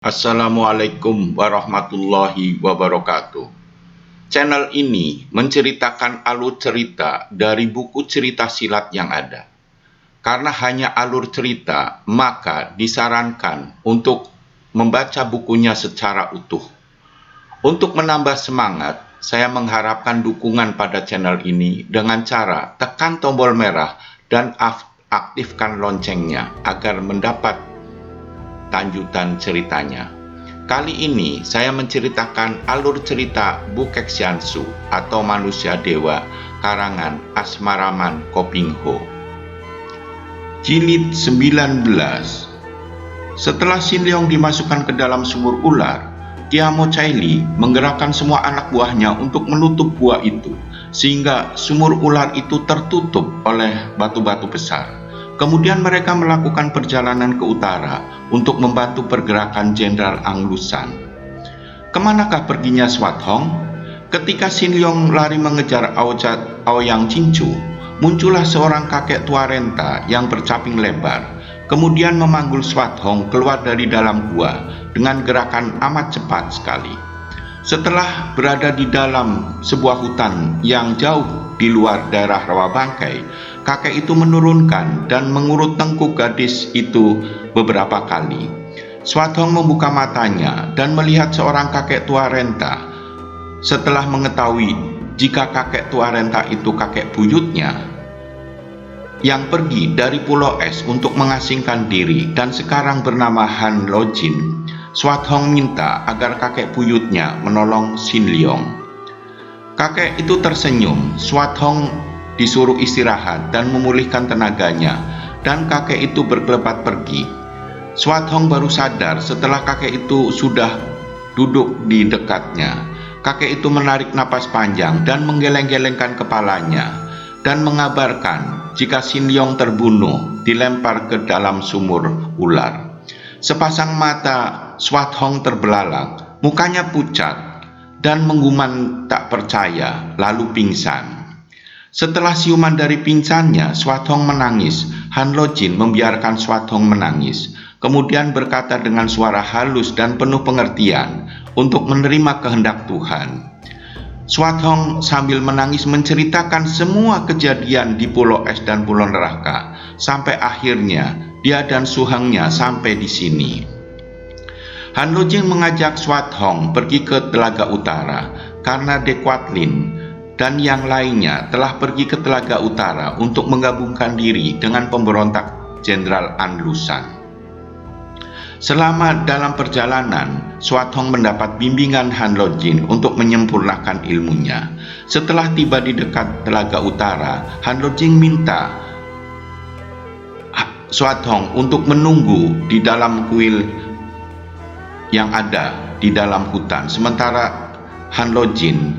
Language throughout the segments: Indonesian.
Assalamualaikum warahmatullahi wabarakatuh. Channel ini menceritakan alur cerita dari buku cerita silat yang ada. Karena hanya alur cerita, maka disarankan untuk membaca bukunya secara utuh. Untuk menambah semangat, saya mengharapkan dukungan pada channel ini dengan cara tekan tombol merah dan aktifkan loncengnya agar mendapat lanjutan ceritanya. Kali ini saya menceritakan alur cerita Bukek Xiansu atau Manusia Dewa karangan Asmaraman Kopingho. Jilid 19. Setelah Xin Leong dimasukkan ke dalam sumur ular, Tiamo Caili menggerakkan semua anak buahnya untuk menutup gua itu, sehingga sumur ular itu tertutup oleh batu-batu besar. Kemudian mereka melakukan perjalanan ke utara untuk membantu pergerakan Jenderal Anglusan. Kemanakah perginya Swat Hong? Ketika Xin Leong lari mengejar Aoyang Cincu, muncullah seorang kakek tua renta yang bercaping lebar, kemudian memanggul Swat Hong keluar dari dalam gua dengan gerakan amat cepat sekali. Setelah berada di dalam sebuah hutan yang jauh di luar daerah rawa bangkai, kakek itu menurunkan dan mengurut tengkuk gadis itu beberapa kali. Swat Hong membuka matanya dan melihat seorang kakek tua renta. Setelah mengetahui jika kakek tua renta itu kakek buyutnya yang pergi dari Pulau Es untuk mengasingkan diri dan sekarang bernama Han Lojin, Swat Hong minta agar kakek buyutnya menolong Xin Leong. Kakek itu tersenyum. Swat Hong disuruh istirahat dan memulihkan tenaganya, dan kakek itu berkelebat pergi. Swat Hong baru sadar setelah kakek itu sudah duduk di dekatnya. Kakek itu menarik napas panjang dan menggeleng-gelengkan kepalanya, dan mengabarkan jika Xin Leong terbunuh dilempar ke dalam sumur ular. Sepasang mata Swat Hong terbelalak, mukanya pucat dan menggumam tak percaya, lalu pingsan. Setelah siuman dari pingsannya, Swat Hong menangis. Han Lojin membiarkan Swat Hong menangis, kemudian berkata dengan suara halus dan penuh pengertian untuk menerima kehendak Tuhan. Swat Hong sambil menangis menceritakan semua kejadian di Pulau Es dan Pulau Neraka, sampai akhirnya dia dan suhengnya sampai di sini. Han Lojin mengajak Swat Hong pergi ke Telaga Utara karena Dequatlin dan yang lainnya telah pergi ke Telaga Utara untuk menggabungkan diri dengan pemberontak Jenderal Anglusan. Selama dalam perjalanan, Swat Hong mendapat bimbingan Han Lojin untuk menyempurnakan ilmunya. Setelah tiba di dekat Telaga Utara, Han Lojin minta Swat Hong untuk menunggu di dalam kuil yang ada di dalam hutan, sementara Han Lojin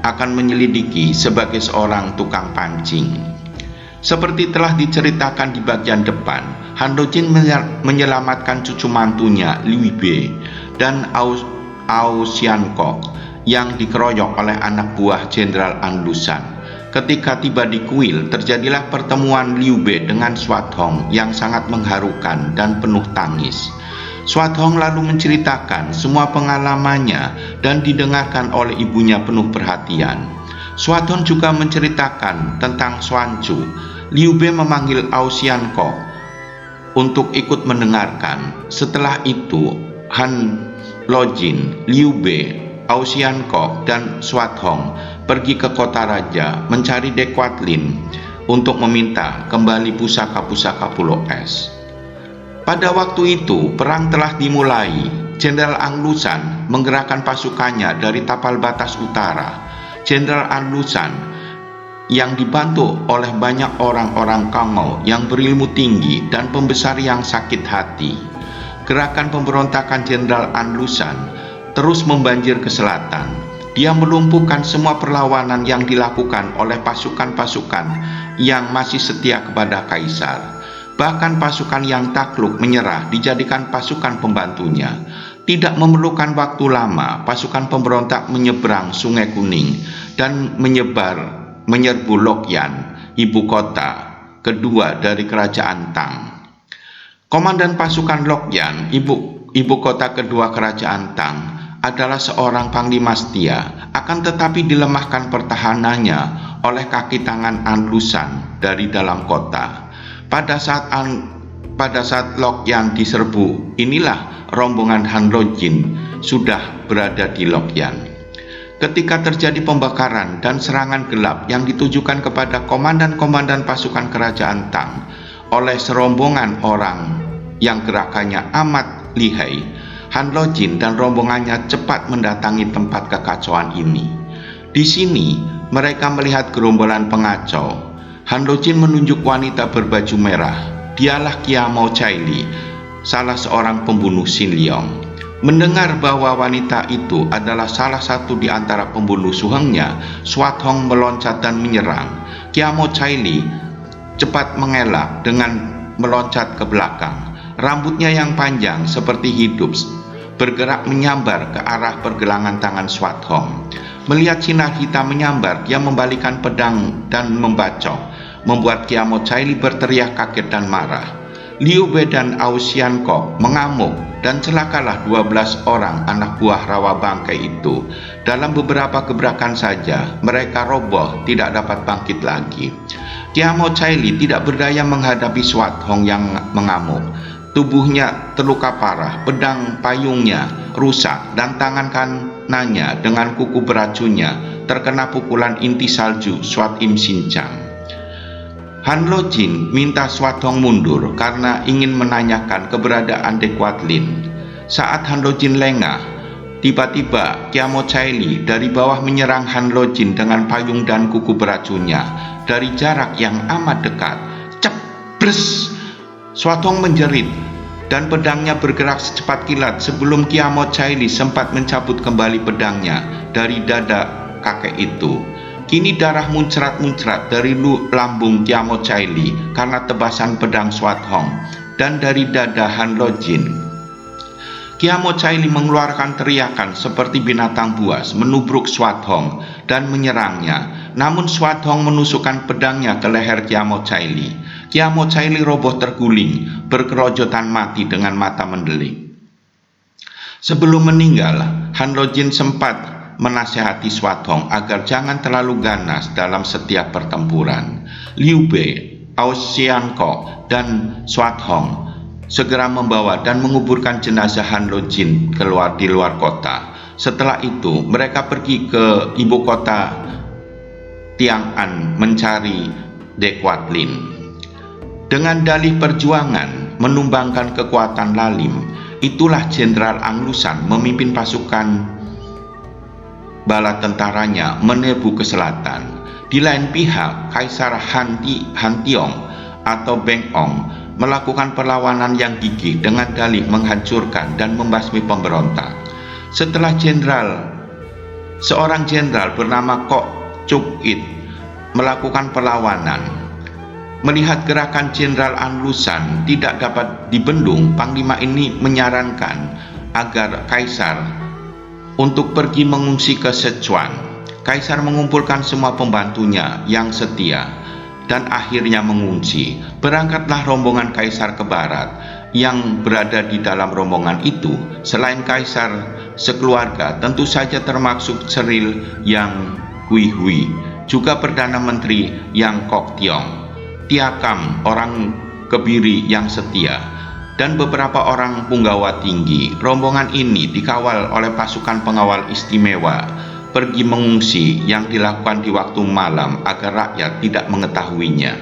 akan menyelidiki sebagai seorang tukang pancing. Seperti telah diceritakan di bagian depan, Han Lojin menyelamatkan cucu mantunya Liu Bei dan Ao Xiankok yang dikeroyok oleh anak buah Jenderal Anglusan. Ketika tiba di kuil, terjadilah pertemuan Liu Bei dengan Swat Hong yang sangat mengharukan dan penuh tangis. Swat Hong lalu menceritakan semua pengalamannya dan didengarkan oleh ibunya penuh perhatian. Swat Hong juga menceritakan tentang Xuan Chu. Liu Bei memanggil Ao Xiankok untuk ikut mendengarkan. Setelah itu, Han Lojin, Liu Bei, Ao Xiankok, dan Swat Hong pergi ke kota raja mencari Dequatlin untuk meminta kembali pusaka-pusaka Pulau Es. Pada waktu itu, perang telah dimulai. Jenderal Anglusan menggerakkan pasukannya dari tapal batas utara. Jenderal Anglusan yang dibantu oleh banyak orang-orang Kangou yang berilmu tinggi dan pembesar yang sakit hati. Gerakan pemberontakan Jenderal Anglusan terus membanjir ke selatan. Dia melumpuhkan semua perlawanan yang dilakukan oleh pasukan-pasukan yang masih setia kepada Kaisar. Bahkan pasukan yang takluk menyerah dijadikan pasukan pembantunya. Tidak memerlukan waktu lama, pasukan pemberontak menyeberang Sungai Kuning dan menyerbu Lokyan, ibu kota kedua dari kerajaan Tang. Komandan pasukan Lokyan, ibu ibu kota kedua kerajaan Tang, adalah seorang panglima setia, akan tetapi dilemahkan pertahanannya oleh kaki tangan Anlusan dari dalam kota. Pada saat Lokyan diserbu, inilah rombongan Han Lojin sudah berada di Lokyan. Ketika terjadi pembakaran dan serangan gelap yang ditujukan kepada komandan-komandan pasukan kerajaan Tang oleh serombongan orang yang gerakannya amat lihai, Han Lojin dan rombongannya cepat mendatangi tempat kekacauan ini. Di sini mereka melihat gerombolan pengacau. Han Lojin menunjuk wanita berbaju merah. Dialah Kiamo Chaili, salah seorang pembunuh Sin Leong. Mendengar bahwa wanita itu adalah salah satu di antara pembunuh suhengnya, Swat Hong meloncat dan menyerang. Kiamo Chaili cepat mengelak dengan meloncat ke belakang. Rambutnya yang panjang seperti hidup bergerak menyambar ke arah pergelangan tangan Swat Hong. Melihat sinar hitam menyambar, dia membalikan pedang dan membacok, membuat Kiamo Chaili berteriak kaget dan marah. Liu Bei dan Ao Sian Kok mengamuk dan celakalah 12 orang anak buah rawa bangkai itu. Dalam beberapa gebrakan saja, mereka roboh, tidak dapat bangkit lagi. Kiamo Chaili tidak berdaya menghadapi Swat Hong yang mengamuk. Tubuhnya terluka parah, pedang payungnya rusak, dan tangan kanannya dengan kuku beracunnya terkena pukulan inti salju Swat Im Sincang. Han Lojin minta Swat Hong mundur karena ingin menanyakan keberadaan Dekwat Lin. Saat Han Lojin lengah, tiba-tiba Kiamo Chaili dari bawah menyerang Han Lojin dengan payung dan kuku beracunnya dari jarak yang amat dekat. Cepres! Swat Hong menjerit dan pedangnya bergerak secepat kilat sebelum Kiamo Chaili sempat mencabut kembali pedangnya dari dada kakek itu. Kini darah muncrat-muncrat dari lambung Kiamo Chaili karena tebasan pedang Swat Hong dan dari dada Han Lojin. Kiamo Chaili mengeluarkan teriakan seperti binatang buas, menubruk Swat Hong dan menyerangnya. Namun Swat Hong menusukkan pedangnya ke leher Kiamo Chaili. Kiamo Chaili roboh terguling, berkerojotan mati dengan mata mendelik. Sebelum meninggal, Han Lojin sempat menasihati Swat Hong agar jangan terlalu ganas dalam setiap pertempuran. Liu Bei, Ao Sian Kok, dan Swat Hong segera membawa dan menguburkan jenazah Han Lojin di luar kota. Setelah itu, mereka pergi ke ibu kota Tiang'an mencari Dekwat Lin. Dengan dalih perjuangan menumbangkan kekuatan Lalim, itulah Jenderal Anlusan memimpin pasukan bala tentaranya menyerbu ke selatan. Di lain pihak, Kaisar Han Tiong atau Beng Ong melakukan perlawanan yang gigih dengan dalih menghancurkan dan membasmi pemberontak. Setelah seorang jenderal bernama Kok Chuk It melakukan perlawanan, melihat gerakan Jenderal Anlusan tidak dapat dibendung, panglima ini menyarankan agar Kaisar untuk pergi mengungsi ke Sichuan. Kaisar mengumpulkan semua pembantunya yang setia dan akhirnya mengungsi. Berangkatlah rombongan Kaisar ke barat. Yang berada di dalam rombongan itu, selain Kaisar sekeluarga, tentu saja termasuk Ceril Yang Hui, juga Perdana Menteri Yang Kok Tiong, Tiakam orang Kebiri yang setia, dan beberapa orang punggawa tinggi. Rombongan ini dikawal oleh pasukan pengawal istimewa pergi mengungsi yang dilakukan di waktu malam agar rakyat tidak mengetahuinya.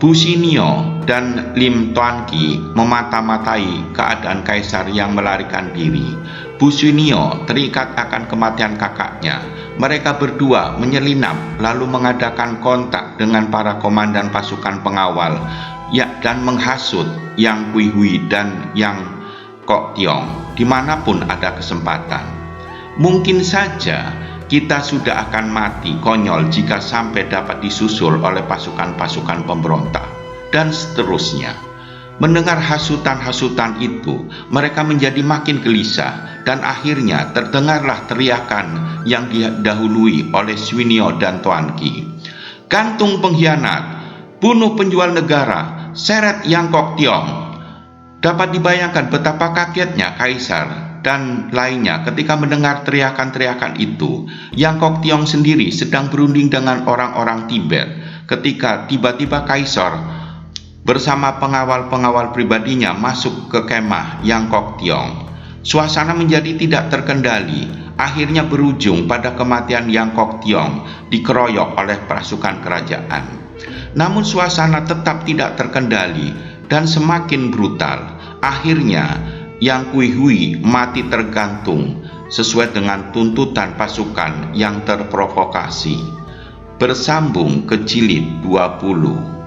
Bu Xinyo dan Lim Tuanqi memata-matai keadaan Kaisar yang melarikan diri. Bu Xinyo terikat akan kematian kakaknya. Mereka berdua menyelinap lalu mengadakan kontak dengan para komandan pasukan pengawal dan menghasut Yang Hui dan Yang Kok Tiong dimanapun ada kesempatan. Mungkin saja kita sudah akan mati konyol jika sampai dapat disusul oleh pasukan-pasukan pemberontak, dan seterusnya. Mendengar hasutan-hasutan itu, mereka menjadi makin gelisah, dan akhirnya terdengarlah teriakan yang didahului oleh Swinyo dan Tuanqi. Gantung pengkhianat, bunuh penjual negara, seret Yang Kok Tiong. Dapat dibayangkan betapa kagetnya Kaisar dan lainnya ketika mendengar teriakan-teriakan itu. Yang Kok Tiong sendiri sedang berunding dengan orang-orang Tibet ketika tiba-tiba Kaisar bersama pengawal-pengawal pribadinya masuk ke kemah Yang Kok Tiong. Suasana menjadi tidak terkendali, akhirnya berujung pada kematian Yang Kok Tiong dikeroyok oleh pasukan kerajaan. Namun suasana tetap tidak terkendali dan semakin brutal. Akhirnya Yang Kui Hui mati tergantung sesuai dengan tuntutan pasukan yang terprovokasi. Bersambung ke jilid 20.